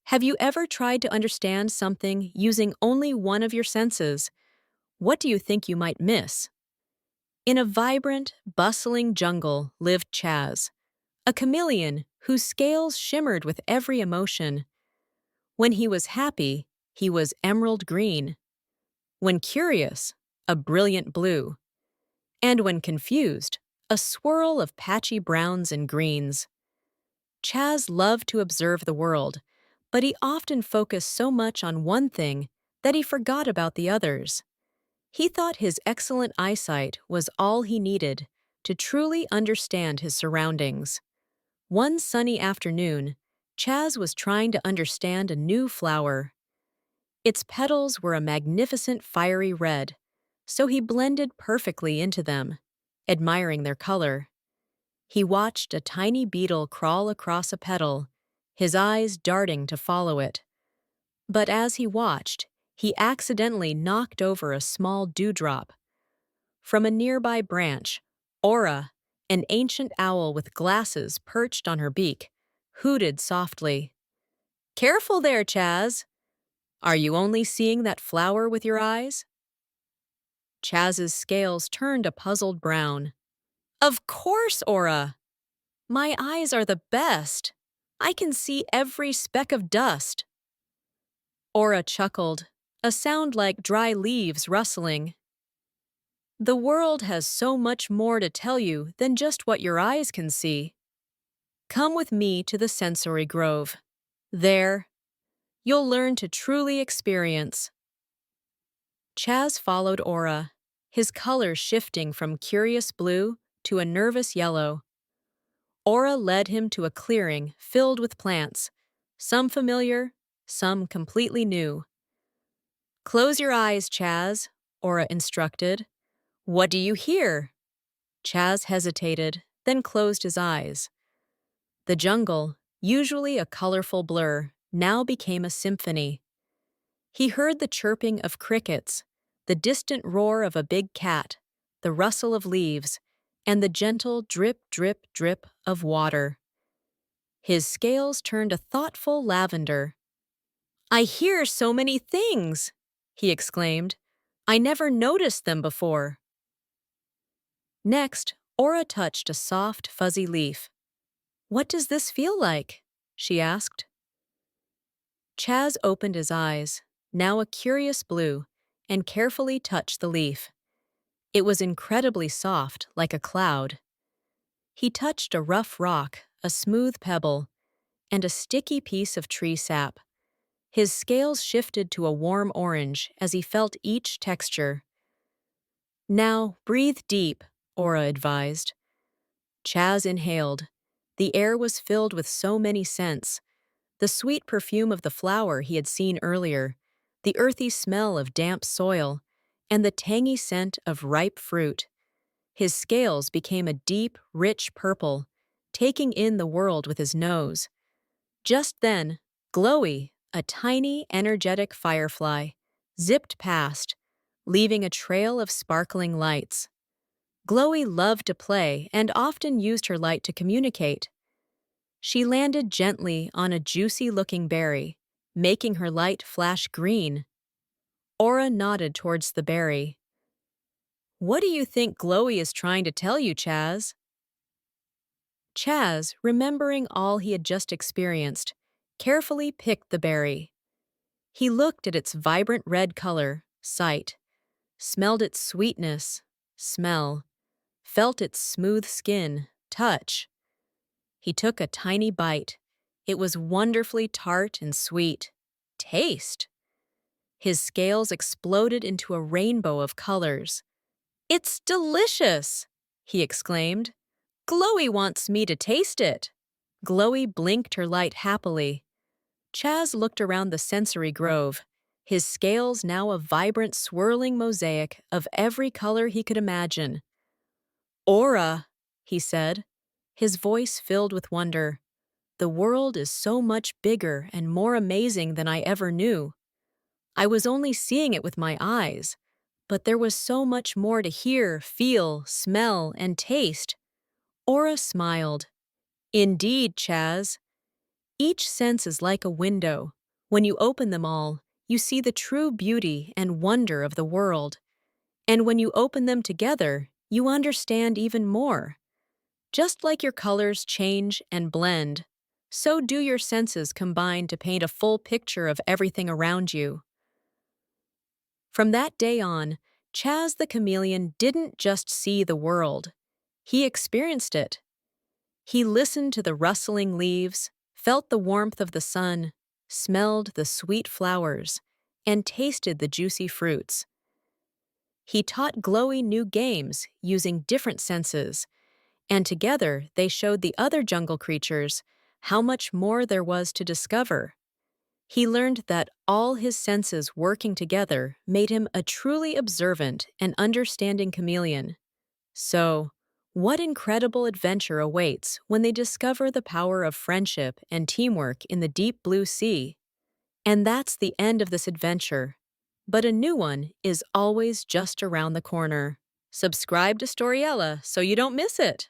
Have you ever tried to understand something using only one of your senses? What do you think you might miss? In a vibrant, bustling jungle lived Chaz, a chameleon whose scales shimmered with every emotion. When he was happy, he was emerald green. When curious, a brilliant blue. And when confused, a swirl of patchy browns and greens. Chaz loved to observe the world, but he often focused so much on one thing that he forgot about the others. He thought his excellent eyesight was all he needed to truly understand his surroundings. One sunny afternoon, Chaz was trying to understand a new flower. Its petals were a magnificent fiery red, so he blended perfectly into them, admiring their color. He watched a tiny beetle crawl across a petal, his eyes darting to follow it. But as he watched, he accidentally knocked over a small dewdrop. From a nearby branch, Aura, an ancient owl with glasses perched on her beak, hooted softly. "Careful there, Chaz! Are you only seeing that flower with your eyes?" Chaz's scales turned a puzzled brown. "Of course, Aura! My eyes are the best. I can see every speck of dust." Aura chuckled, a sound like dry leaves rustling. "The world has so much more to tell you than just what your eyes can see. Come with me to the sensory grove. There, you'll learn to truly experience." Chaz followed Aura, his color shifting from curious blue to a nervous yellow. Aura led him to a clearing filled with plants, some familiar, some completely new. "Close your eyes, Chaz," Aura instructed. "What do you hear?" Chaz hesitated, then closed his eyes. The jungle, usually a colorful blur, now became a symphony. He heard the chirping of crickets, the distant roar of a big cat, the rustle of leaves, and the gentle drip, drip, drip of water. His scales turned a thoughtful lavender. "I hear so many things!" he exclaimed. "I never noticed them before." Next, Aura touched a soft, fuzzy leaf. "What does this feel like?" she asked. Chaz opened his eyes, now a curious blue, and carefully touched the leaf. It was incredibly soft, like a cloud. He touched a rough rock, a smooth pebble, and a sticky piece of tree sap. His scales shifted to a warm orange as he felt each texture. "Now, breathe deep," Aura advised. Chaz inhaled. The air was filled with so many scents. The sweet perfume of the flower he had seen earlier, the earthy smell of damp soil, and the tangy scent of ripe fruit. His scales became a deep, rich purple, taking in the world with his nose. Just then, Glowy, a tiny, energetic firefly, zipped past, leaving a trail of sparkling lights. Glowy loved to play and often used her light to communicate. She landed gently on a juicy-looking berry, making her light flash green. Aura nodded towards the berry. "What do you think Glowy is trying to tell you, Chaz?" Chaz, remembering all he had just experienced, carefully picked the berry. He looked at its vibrant red color, sight, smelled its sweetness, smell, felt its smooth skin, touch. He took a tiny bite. It was wonderfully tart and sweet. Taste! His scales exploded into a rainbow of colors. "It's delicious!" he exclaimed. "Glowy wants me to taste it." Glowy blinked her light happily. Chaz looked around the sensory grove, his scales now a vibrant swirling mosaic of every color he could imagine. "Aura," he said, his voice filled with wonder. "The world is so much bigger and more amazing than I ever knew. I was only seeing it with my eyes, but there was so much more to hear, feel, smell, and taste." Aura smiled. "Indeed, Chaz. Each sense is like a window, When you open them all, you see the true beauty and wonder of the world. And when you open them together, you understand even more. Just like your colors change and blend, so do your senses combine to paint a full picture of everything around you. From that day on, Chaz the chameleon didn't just see the world. He experienced it. He listened to the rustling leaves, felt the warmth of the sun, smelled the sweet flowers, and tasted the juicy fruits. He taught Glowy new games using different senses, and together they showed the other jungle creatures how much more there was to discover. He learned that all his senses working together made him a truly observant and understanding chameleon. So, what incredible adventure awaits when they discover the power of friendship and teamwork in the deep blue sea? And that's the end of this adventure. But a new one is always just around the corner. Subscribe to Storiella so you don't miss it.